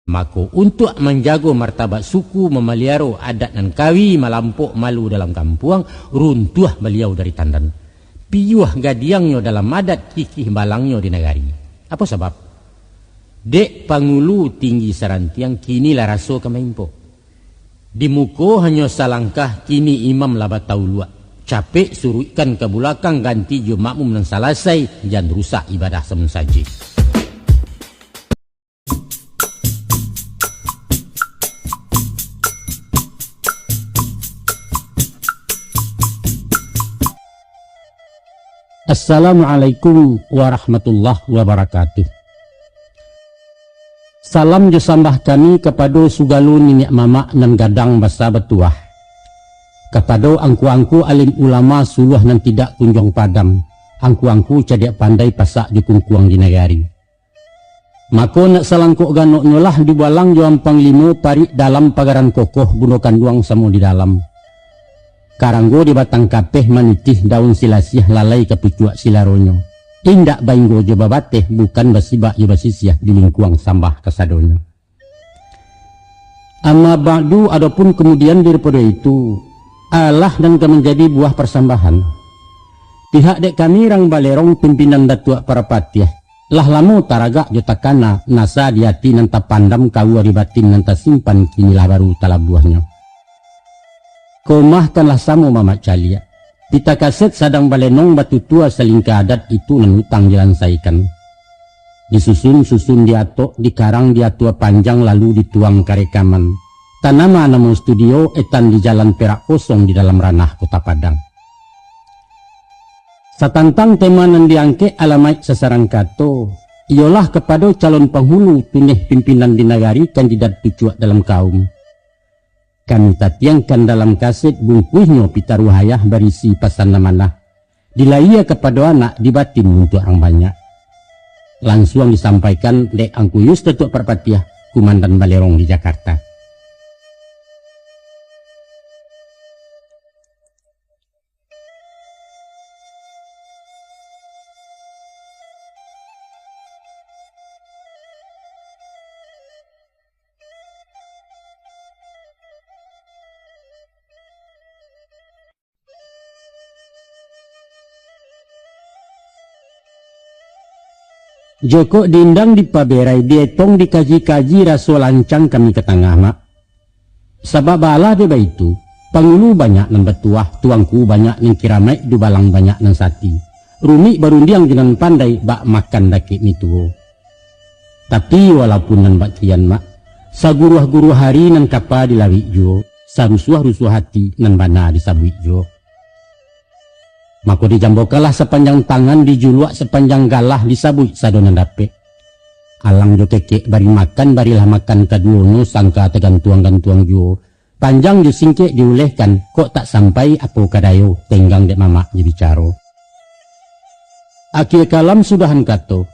Maka untuk menjaga martabat suku, memelihara adat dan kawi, melampok malu dalam kampuang, runtuh beliau dari tandan. Piyuh gadiangnya dalam adat, kikih balangnya di negari. Apa sebab? Dek pangulu tinggi sarantiang, kini lah raso kemaimpo. Di muko hanya salangkah, kini imam labat tauluak. Capek suruh ikan ke belakang, ganti jo makmum dan salasai, jangan rusak ibadah semen saja. Assalamualaikum warahmatullahi wabarakatuh. Salam jasambah kami kepada sugalu ninyak mama nan gadang basa betuah. Kepada angku-angku alim ulama suluh nan tidak kunjung padam. Angku-angku cadak pandai pasak di kungkuang di negari. Maka nak salangkok ganok nyolah di balang juang panglimo parik dalam pagaran kokoh bunukan duang samu di dalam. Karanggo di batang kapeh manitih daun silasiah lalai ke pucuak silaronyo. Indak bainggo jo babateh bukan basibak jo basisiah di lingkuang sambah kasadonyo. Amma ba'du adapun kemudian daripada itu Allah dan menjadi buah persambahan. Pihak dek kami rang balerong pimpinan datua para patiah. Lah lamu taragak jo takana nasa diati nanta pandam kau ribatin nanta simpan kinilah baru tala buahnya. Komah kanlah samu mamak calia. Pita kaset sadang balenong batu tua selingkah adat itu nenutang jelansaikan. Disusun-susun diatok, dikarang diatua panjang lalu dituang karekaman. Tanama namun studio etan di jalan perak kosong di dalam ranah kota Padang. Satantang tema nan diangke alamait sasaran kato. Ialah kepada calon penghulu tunih pimpinan di negari kandidat pucuak dalam kaum. Kami tatiangkan dalam kaset bungkuhnya pita ruhayah berisi pasan namanah. Dilaiya kepada anak dibatin untuk orang banyak. Langsung disampaikan dek angkuyus tetuk perpatiah Kumandan Balerong di Jakarta. Joko diindang di paberai dietong dikaji-kaji rasul lancang kami ke tengah mak. Sabab balah beba itu, pangulu banyak nan betuah, tuangku banyak nan kiramai, dubalang banyak nan sati. Rumi barundiang dengan pandai bak makan dakik mituo. Tapi walaupun nan bak kian mak, saguruh-guruh hari nan kapa dilawi jo, sarusuah-rusuh hati nan bana disabui jo. Maka dijambokalah sepanjang tangan dijuluak sepanjang galah disabui sadonan dape. Alang jo kekek bari makan barilah makan kaduono sangka tegantuang-gantuang jo. Panjang disingkek diulehkan kok tak sampai apo kadayo tenggang dek mama jebicaro. Akhir kalam sudahan kato.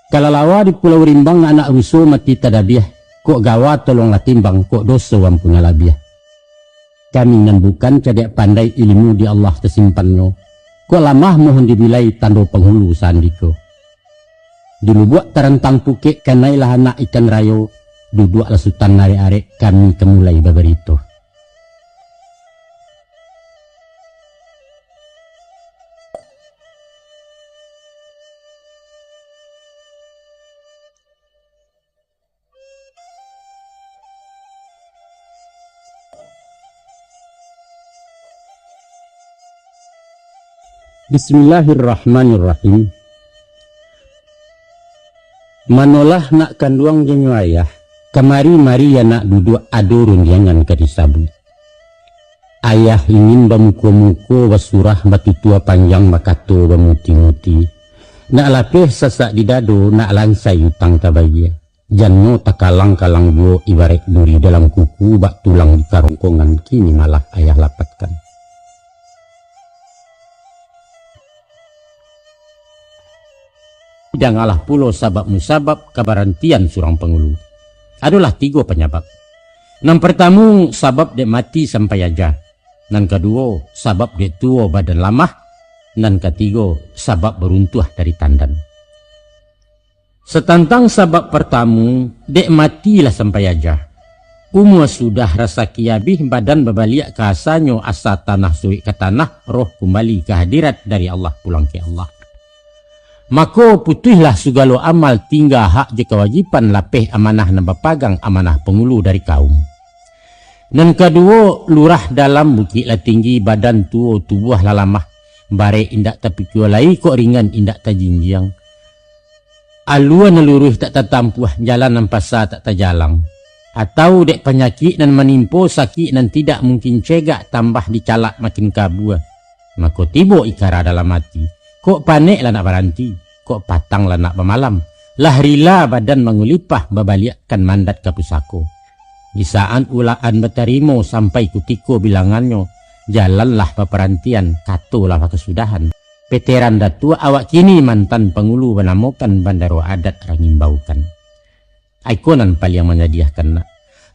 Kalalawa di Pulau Rimbang anak rusuh mati tadabiah. Kok gawa tolonglah timbang kok doso wampuna labiah. Kami nan bukan cadek pandai ilmu di Allah tersimpannya. Kok lamah mohon dibilai tando penghulu sandiko. Dulu buat terentang pukek kanailah anak ikan rayo. Duduk lasutan nare-arek kami kemulai baberito. Bismillahirrahmanirrahim. Manolah nak kanduang jenyo ayah, kemari-mari ya nak duduk adorun jangan kadisabu. Ayah ingin bamuko-muko basurah batu tua panjang bakato bamuti-muti. Nak lapeh sasak di dado nak lansai utang tabaya. Janno takalang-kalang buo ibarat duri dalam kuku bak tulang di karongkongan kini malah ayah lapatkan. Janganlah pulau sabab musabab kabarantian surang pengulu. Adalah 3 penyebab. Yang pertama sabab dia mati sampai aja. Yang kedua sabab dia tua badan lamah. Dan ketiga sabab beruntuh dari tandan. Setantang sabab pertamu, dek matilah sampai aja. Umur sudah rasa kiabih badan babaliak ke asanyo asa tanah suri ke tanah, roh kembali ke hadirat dari Allah pulang ke Allah. Maka putihlah segala amal tinggal hak je kewajipan lapeh amanah na bapagang amanah pengulu dari kaum. Dan kedua, lurah dalam bukit lah tinggi badan tua tubuh lah lamah. Bare indak tapi kualai kok ringan indak tajinjiang. Aluan neluruh tak tertampuh jalan nampasa tak terjalang. Atau dek penyakit dan menimpo sakit dan tidak mungkin cegak tambah dicalak makin kabur. Maka tiba ikara dalam hati. Kok panik lah nak berhenti. Kok patang lah nak bermalam. Lah rila badan mengulipah babaliakkan mandat ke pusako. Di saat ulaan berterima sampai kutiko bilangannya. Jalanlah peperantian, katolah kesudahan. Veteran datua awak kini mantan pengulu menamukan bandaro adat rangimbaukan. Ikonan paling menyediakan nak.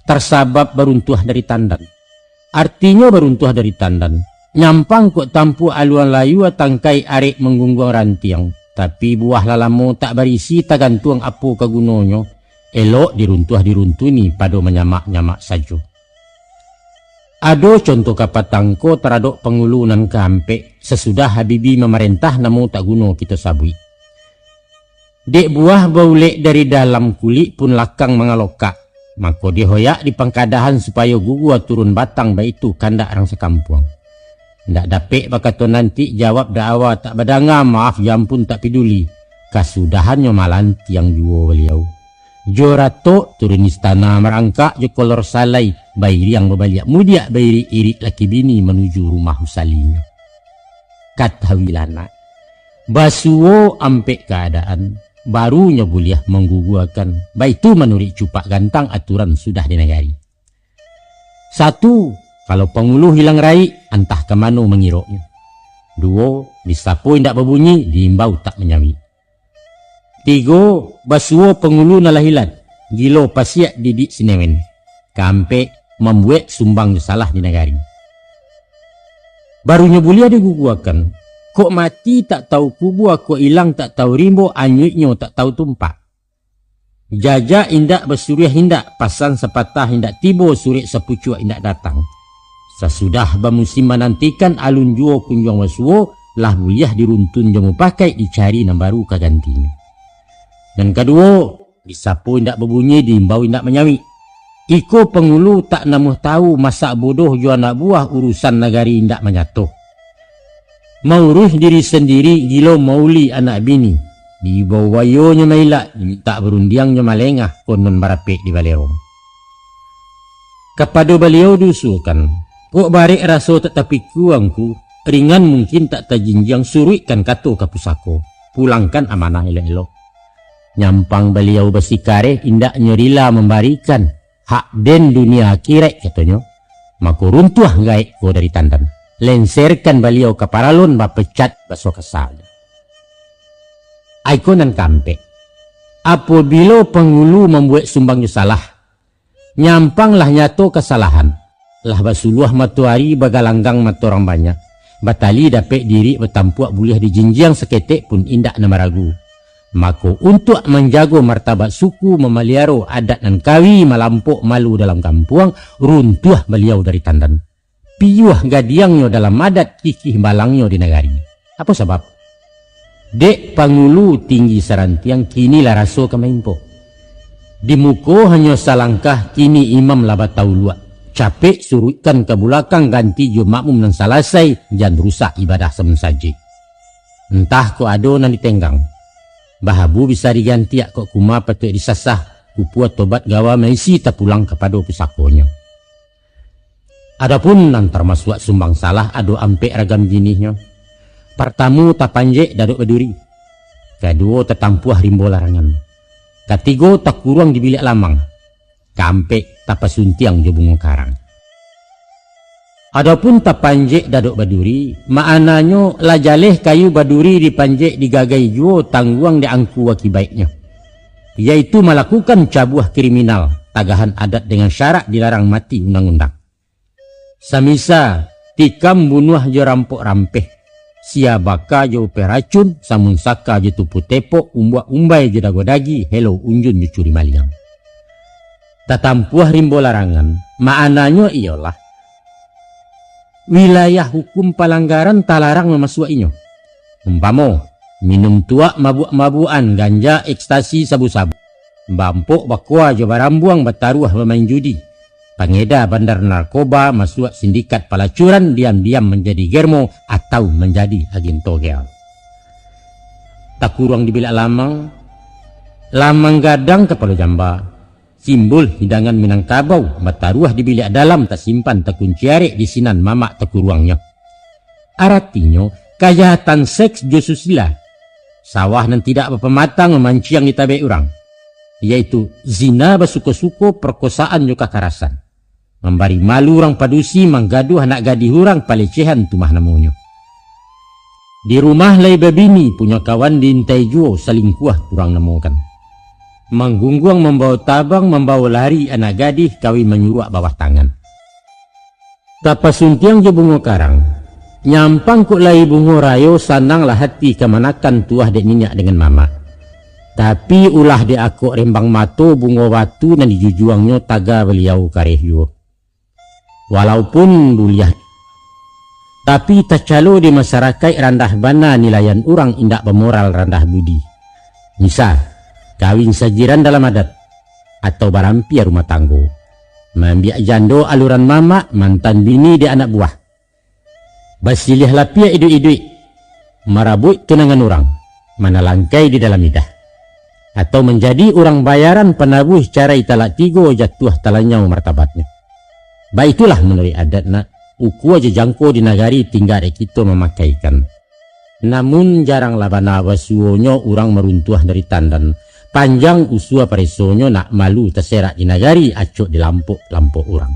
Tersabab beruntuh dari tandan. Artinya beruntuh dari tandan. Nyampang kok tampu aluan layu tangkai arek menggunggung rantiang. Tapi buah lalamu tak berisi tak gantuang apa kegunonyo. Elok diruntuh-diruntuni pada menyamak-nyamak saja. Ado contoh kapatangko teradok pengulunan kampe sesudah Habibi memerintah namu tak guno kita sabui. Dek buah baulek dari dalam kulit pun lakang mengalokak. Maka dihoyak di pangkadahan supaya gugua turun batang baitu kandak orang sekampung. Ndak dapet bakato nanti jawab dakwa tak badanga maaf jampun tak peduli. Kasudahannya malanti yang juo beliau. Jorato turun istana merangkak je kolor salai bairi yang berbaliak mudiak bairi irik laki bini menuju rumah usalinya. Kata wilana basuo ampek keadaan barunya buliah mengguguakan baitu menurut cupak gantang aturan sudah dinegari. Satu, kalau pengulu hilang rai entah kemana mengiroknya. Dua, disapu indak berbunyi diimbau tak menyawi. Tiga, basuo pengulu nalahilan, gilo pasiak didik sinewen. Kampe membuat sumbang salah di negari. Barunya bulia diguguakan. Kok mati tak tahu kubur, kok hilang tak tahu rimbo, anyutnya tak tahu tumpak. Jajak indak bersuriah hindak, pasang sepatah hindak tibo, surik sepucuk hindak datang. Sesudah bermusim menantikan alun juo kunjung basuo, lah buliah diruntun jamu pakai dicari yang baru kegantinya. Dan kedua, disapu indak berbunyi, diimbau indak menyawi. Iko pengulu tak namuh tahu masak bodoh jua anak buah urusan negari indak menyatuh. Maurus diri sendiri gilo mauli anak bini. Di bawah wayonya mailak, diminta berundiangnya malengah konon barapek di balero. Kepada beliau dusulkan, kok barek raso tetapi kuangku, ringan mungkin tak tajinjang suruikan kato ke pusako. Pulangkan amanah elok-elok. Nyampang beliau bersikare indak nyerila membarikan hak den dunia akhirat katanya. Maka runtuh gaik ko dari tandan. Lenserkan beliau ke paralon bapecat baso kesal. Ikonan kampe. Apabila pengulu membuat sumbangnya salah, nyampanglah nyato kesalahan. Lah basuluah matuari bagalanggang matu orang banyak. Batali dapat diri bertampuak buliah di jinjiang seketek pun indak nama ragu. Maka untuk menjaga martabat suku memeliara adat dan kawi melampuk malu dalam kampung, runtuh beliau dari tandan. Piyuh gadiangnya dalam adat kikih balangnya di negari. Apa sebab? Dek pangulu tinggi sarantiang kini lah raso kemaimpo. Di muko hanya salangkah kini imam labat tahu luak. Capek suruhkan ke belakang ganti jo makmum dan salasai jangan rusak ibadah semensaji. Entah ko ado nan ditenggang. Bahabu bisa diganti kok kuma patut disasah kupuat tobat gawa maisi tak pulang kepada pusakonya. Adapun nan termasuk sumbang salah ado ampe ragam jinihnya. Pertamu tak panjek daduk beduri. Kedua tetampuah rimbo larangan. Ketiga tak kurang di bilik lamang. Kampe tak pasuntiang jo bunga karang. Adapun tak panjek daduk baduri, maknanya lajaleh kayu baduri dipanjek digagai juo tangguang diangku akibatnya. Yaitu melakukan cabuah kriminal, tagahan adat dengan syarat dilarang mati undang-undang. Samisa, tikam bunuh jo rampok rampeh. siabaka jo peracun, samun saka je tupu tepo, umbai je dago dagi, hello unjun je curi maliang. Tatampuah rimbo larangan, maknanya ialah wilayah hukum pelanggaran talarang memasukinya. Umpamo, minum tua mabuk-mabuan, ganja, ekstasi, sabu-sabu. Bampok bakwa jo barambuang bataruah bermain judi. Pengedar bandar narkoba, masuk sindikat pelacuran, diam-diam menjadi germo atau menjadi agen togel. Tak kurang di bilik lamang gadang kepala jamba. Simbol hidangan Minangkabau, bataruah di bilik dalam tak simpan tak kunciare di sinan mamak tak kuruangnya. Artinya, kejahatan seks josusila. Sawah nan tidak berpematang memanciang di tabe orang. Yaitu zina basuko-suko, perkosaan juga kekerasan. Membari malu orang padusi, menggaduh anak gadis orang, pelecehan tumah namonyo. Di rumah lai babini punya kawan diintai juo, selingkuh kurang namokan. Menggungguang membawa tabang, membawa lari anak gadis, kawin menyuruh bawah tangan. Tapasuntiang je bungo karang, nyampang kok lai bungo rayo, sananglah hati kemanakan tuah dek minyak dengan mama. Tapi ulah de akok rembang mato bungo watu dan dijujuangnya taga beliau karehyo. Walaupun buliah, tapi tercalo di masyarakat randah bana nilayan orang indak bermoral randah budi. Misal, kawin sajiran dalam adat atau barampia rumah tanggo, membiak jando aluran mama, mantan bini di anak buah, basilih lapia idui-idui, marabut tunangan orang, mana langkai di dalam idah, atau menjadi orang bayaran penabuh cara italak tigo jatuh talanyau martabatnya. Baiklah menurut adatna, uku aja jangko di nagari tinggal kita memakaikan. Namun jarang labana wasuonyo orang meruntuh dari tandan. Panjang usua paresonyo nak malu terserak di nagari acok di lampok orang.